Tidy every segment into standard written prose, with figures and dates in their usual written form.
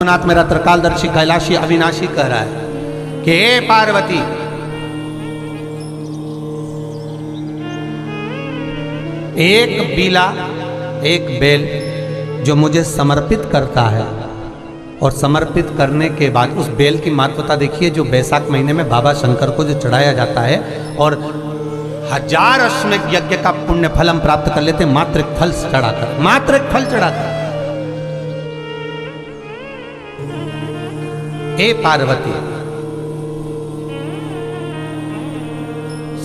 नाथ मेरा त्रिकालदर्शी कैलाशी अविनाशी कह रहा है कि हे पार्वती, एक बीला एक बेल जो मुझे समर्पित करता है और समर्पित करने के बाद उस बेल की महत्वता देखिए, जो बैसाख महीने में बाबा शंकर को जो चढ़ाया जाता है और 1000 अश्वमेध यज्ञ का पुण्य फल हम प्राप्त कर लेते, मात्र एक फल चढ़ाकर, मात्र एक फल चढ़ाकर। हे पार्वती,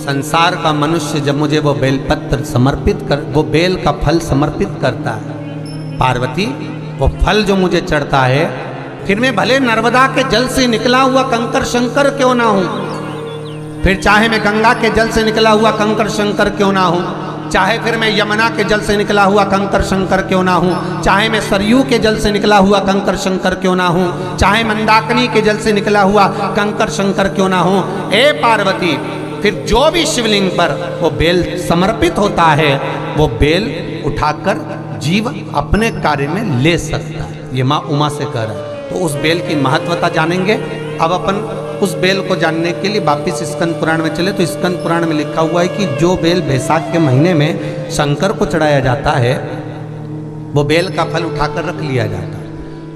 संसार का मनुष्य जब मुझे वो बेलपत्र समर्पित कर, वो बेल का फल समर्पित करता है, पार्वती वो फल जो मुझे चढ़ता है, फिर मैं भले नर्मदा के जल से निकला हुआ कंकर शंकर क्यों ना हूं, फिर चाहे मैं गंगा के जल से निकला हुआ कंकर शंकर क्यों ना हूं, चाहे फिर मैं यमुना के जल से निकला हुआ कंकर शंकर क्यों ना हूं, चाहे मैं सरयू के जल से निकला हुआ कंकर शंकर क्यों ना हूं, चाहे मंदाकिनी के जल से निकला हुआ कंकर शंकर क्यों ना हूं, हे पार्वती फिर जो भी शिवलिंग पर वो बेल समर्पित होता है, वो बेल उठाकर जीव अपने कार्य में ले सकता है। ये माँ उमा से कह रहा है। तो उस बेल की महत्वता जानेंगे। अब अपन उस बेल को जानने के लिए वापिस स्कंद पुराण में चले, तो स्कंद पुराण में लिखा हुआ है कि जो बेल बैसाख के महीने में शंकर को चढ़ाया जाता है, वो बेल का फल उठाकर रख लिया जाता है।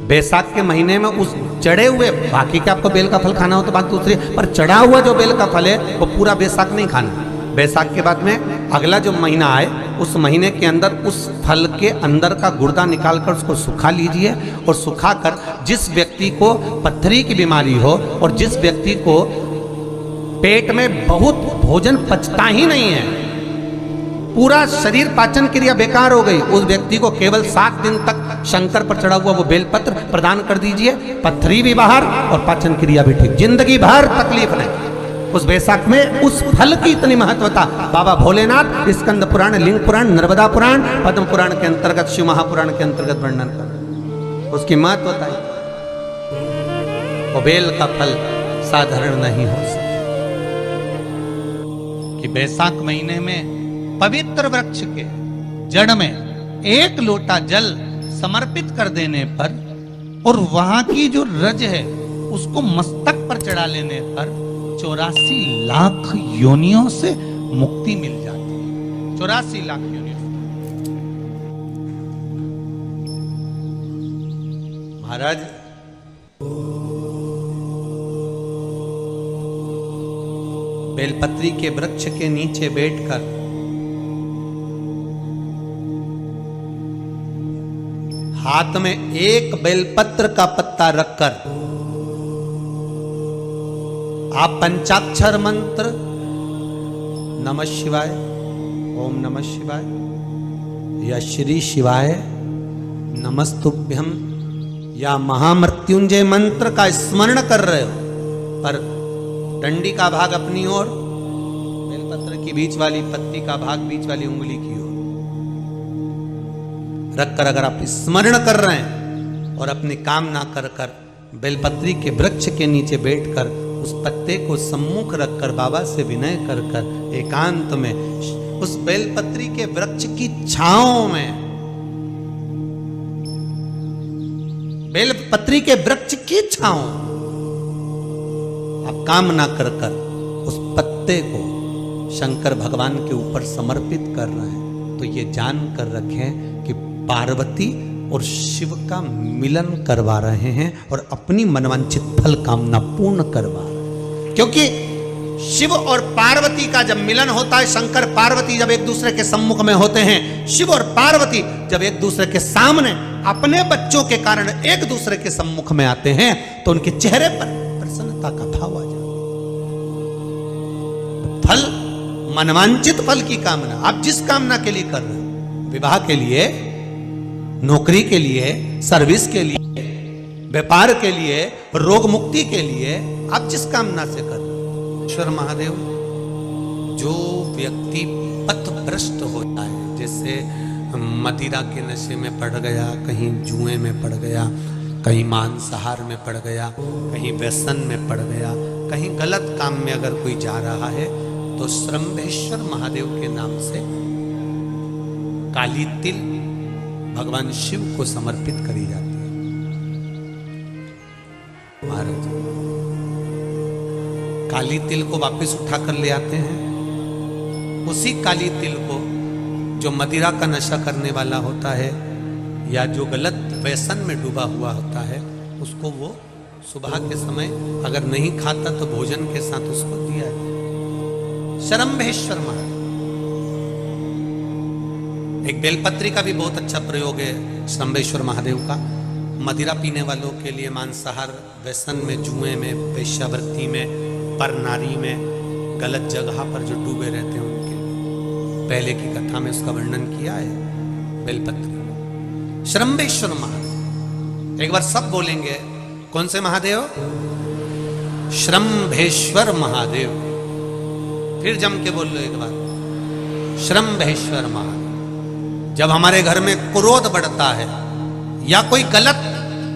बैसाख के महीने में उस चढ़े हुए, बाकी के आपको बेल का फल खाना हो तो बात दूसरी, पर चढ़ा हुआ जो बेल का फल है वो पूरा बैसाख नहीं खाना। बैसाख के बाद में अगला जो महीना आए, उस महीने के अंदर उस फल के अंदर का गुर्दा निकालकर उसको सुखा लीजिए, और सुखाकर जिस व्यक्ति को पथरी की बीमारी हो और जिस व्यक्ति को पेट में बहुत भोजन पचता ही नहीं है, पूरा शरीर पाचन क्रिया बेकार हो गई, उस व्यक्ति को केवल 7 दिन तक शंकर पर चढ़ा हुआ वो बेलपत्र प्रदान कर दीजिए। पथरी भी बाहर और पाचन क्रिया भी ठीक, जिंदगी भर तकलीफ नहीं। उस बैसाख में उस फल की इतनी महत्वता बाबा भोलेनाथ स्कंद पुराण, लिंग पुराण, नर्मदा पुराण, पद्म पुराण के अंतर्गत, शिव महापुराण के अंतर्गत वर्णन कर, उसकी महत्वता है। वो बेल का फल साधारण नहीं हो सकता कि बैसाख महीने में पवित्र वृक्ष के जड़ में 1 लोटा जल समर्पित कर देने पर और वहां की जो रज है उसको मस्तक पर चढ़ा लेने पर 84 लाख योनियों से मुक्ति मिल जाती है। 84 लाख योनियों से। महाराज बेलपत्री के वृक्ष के नीचे बैठकर हाथ में एक बेलपत्र का पत्ता रखकर आप पंचाक्षर मंत्र नमः शिवाय, ओम नमः शिवाय या श्री शिवाय नमस्तुभ्यम या महामृत्युंजय मंत्र का स्मरण कर रहे हो, पर डंडी का भाग अपनी ओर, बेलपत्र की बीच वाली पत्ती का भाग बीच वाली उंगली की ओर रखकर अगर आप स्मरण कर रहे हैं और अपनी कामना कर कर बेलपत्री के वृक्ष के नीचे बैठकर उस पत्ते को सम्मुख रखकर बाबा से विनय कर कर एकांत में उस बेलपत्री के वृक्ष की छांव में, बेलपत्री के वृक्ष की छांव आप कामना कर कर उस पत्ते को शंकर भगवान के ऊपर समर्पित कर रहे हैं, तो ये जान कर रखें कि पार्वती और शिव का मिलन करवा रहे हैं और अपनी मनवांछित फल कामना पूर्ण करवा रहे हैं। क्योंकि शिव और पार्वती का जब मिलन होता है, शंकर पार्वती जब एक दूसरे के सम्मुख में होते हैं, शिव और पार्वती जब एक दूसरे के सामने अपने बच्चों के कारण एक दूसरे के सम्मुख में आते हैं, तो उनके चेहरे पर प्रसन्नता का भाव आ जाता है। फल, मनवांछित फल की कामना आप जिस कामना के लिए कर रहे हो, विवाह के लिए, नौकरी के लिए, सर्विस के लिए, व्यापार के लिए, रोग मुक्ति के लिए, आप जिस कामना से कर रहे हो, ईश्वर महादेव जो व्यक्ति पथभ्रष्ट होता है, जैसे मदिरा के नशे में पड़ गया, कहीं जुए में पड़ गया, कहीं मांसाहार में पड़ गया, कहीं व्यसन में पड़ गया, कहीं गलत काम में अगर कोई जा रहा है, तो श्रम्भेश्वर महादेव के नाम से काली तिल भगवान शिव को समर्पित करी जाती है। महाराज काली तिल को वापस उठा कर ले आते हैं। उसी काली तिल को जो मदिरा का नशा करने वाला होता है या जो गलत व्यसन में डूबा हुआ होता है, उसको वो सुबह के समय अगर नहीं खाता तो भोजन के साथ उसको दिया है। शरम्भेश्वर महादेव। एक बेलपत्री का भी बहुत अच्छा प्रयोग है शरम्भेश्वर महादेव का। मदिरा पीने वालों के लिए, मांसाहार व्यसन में, जुए में, वेश्यावृत्ति में, पर नारी में, गलत जगह पर जो डूबे रहते हैं उनके पहले की कथा में उसका वर्णन किया है बेलपत्री। शरम्भेश्वर महादेव, एक बार सब बोलेंगे। कौन से महादेव? शरम्भेश्वर महादेव। फिर जम के बोल लो एक बार, शरम्भेश्वर महादेव। जब हमारे घर में क्रोध बढ़ता है या कोई गलत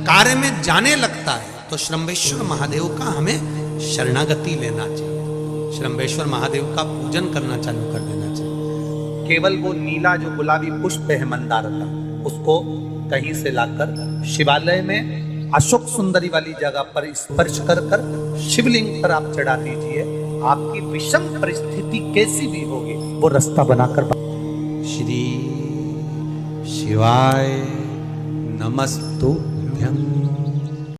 कार्य में जाने लगता है तो शरम्भेश्वर महादेव का हमें शरणागति लेना चाहिए। शरम्भेश्वर महादेव का पूजन करना चालू कर देना चाहिए। केवल वो नीला जो गुलाबी पुष्प है मंदार का, उसको कहीं से लाकर शिवालय में अशोक सुंदरी वाली जगह पर स्पर्श कर कर शिवलिंग पर आप चढ़ा दीजिए। आपकी विषम परिस्थिति कैसी भी होगी वो रास्ता बनाकर। श्री शिवाय नमस्तुभ्यं।